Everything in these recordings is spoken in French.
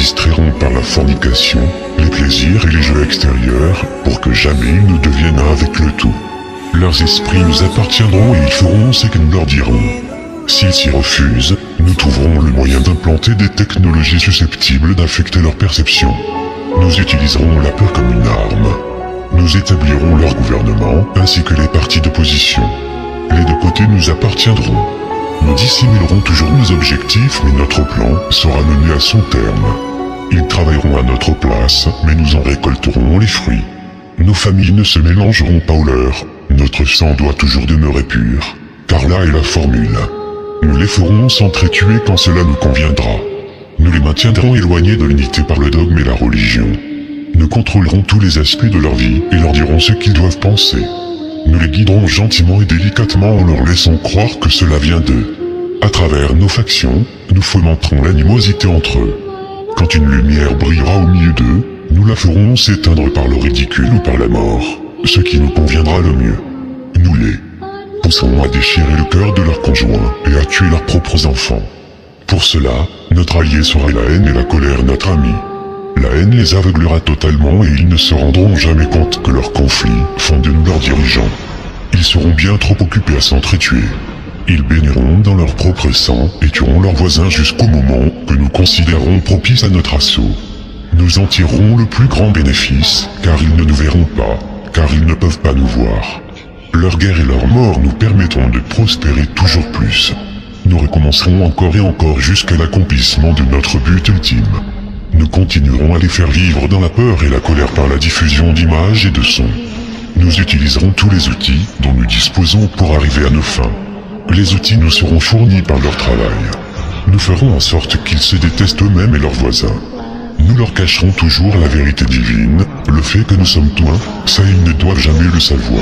distrairons par la fornication, les plaisirs et les jeux extérieurs, pour que jamais ils ne deviennent un avec le tout. Leurs esprits nous appartiendront et ils feront ce que nous leur dirons. S'ils s'y refusent, nous trouverons le moyen d'implanter des technologies susceptibles d'affecter leur perception. Nous utiliserons la peur comme une arme. Nous établirons leur gouvernement, ainsi que les partis d'opposition. Les deux côtés nous appartiendront. Nous dissimulerons toujours nos objectifs, mais notre plan sera mené à son terme. Ils travailleront à notre place, mais nous en récolterons les fruits. Nos familles ne se mélangeront pas aux leurs. Notre sang doit toujours demeurer pur, car là est la formule. Nous les ferons s'entretuer quand cela nous conviendra. Nous les maintiendrons éloignés de l'unité par le dogme et la religion. Nous contrôlerons tous les aspects de leur vie et leur dirons ce qu'ils doivent penser. Nous les guiderons gentiment et délicatement en leur laissant croire que cela vient d'eux. À travers nos factions, nous fomenterons l'animosité entre eux. Quand une lumière brillera au milieu d'eux, nous la ferons s'éteindre par le ridicule ou par la mort, ce qui nous conviendra le mieux. Nous les pousserons à déchirer le cœur de leurs conjoints et à tuer leurs propres enfants. Pour cela, notre allié sera la haine et la colère notre ami. La haine les aveuglera totalement et ils ne se rendront jamais compte que leurs conflits font de nous leurs dirigeants. Ils seront bien trop occupés à s'entretuer. Ils baigneront dans leur propre sang et tueront leurs voisins jusqu'au moment que nous considérons propice à notre assaut. Nous en tirerons le plus grand bénéfice, car ils ne nous verront pas, car ils ne peuvent pas nous voir. Leur guerre et leur mort nous permettront de prospérer toujours plus. Nous recommencerons encore et encore jusqu'à l'accomplissement de notre but ultime. Nous continuerons à les faire vivre dans la peur et la colère par la diffusion d'images et de sons. Nous utiliserons tous les outils dont nous disposons pour arriver à nos fins. Les outils nous seront fournis par leur travail. Nous ferons en sorte qu'ils se détestent eux-mêmes et leurs voisins. Nous leur cacherons toujours la vérité divine, le fait que nous sommes toi, ça ils ne doivent jamais le savoir.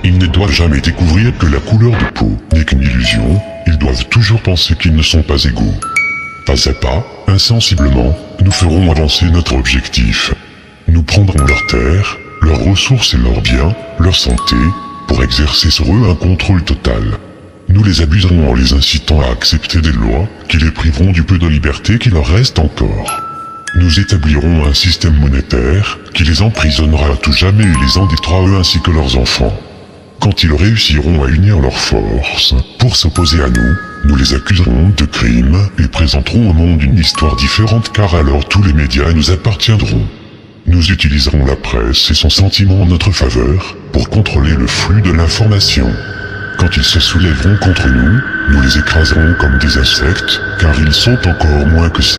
Ils ne doivent jamais découvrir que la couleur de peau n'est qu'une illusion, ils doivent toujours penser qu'ils ne sont pas égaux. Pas à pas, insensiblement, nous ferons avancer notre objectif. Nous prendrons leurs terres, leurs ressources et leurs biens, leur santé, pour exercer sur eux un contrôle total. Nous les abuserons en les incitant à accepter des lois qui les priveront du peu de liberté qui leur reste encore. Nous établirons un système monétaire qui les emprisonnera à tout jamais et les endettera eux ainsi que leurs enfants. Quand ils réussiront à unir leurs forces pour s'opposer à nous, nous les accuserons de crimes et présenterons au monde une histoire différente car alors tous les médias nous appartiendront. Nous utiliserons la presse et son sentiment en notre faveur pour contrôler le flux de l'information. Quand ils se soulèveront contre nous, nous les écraserons comme des insectes car ils sont encore moins que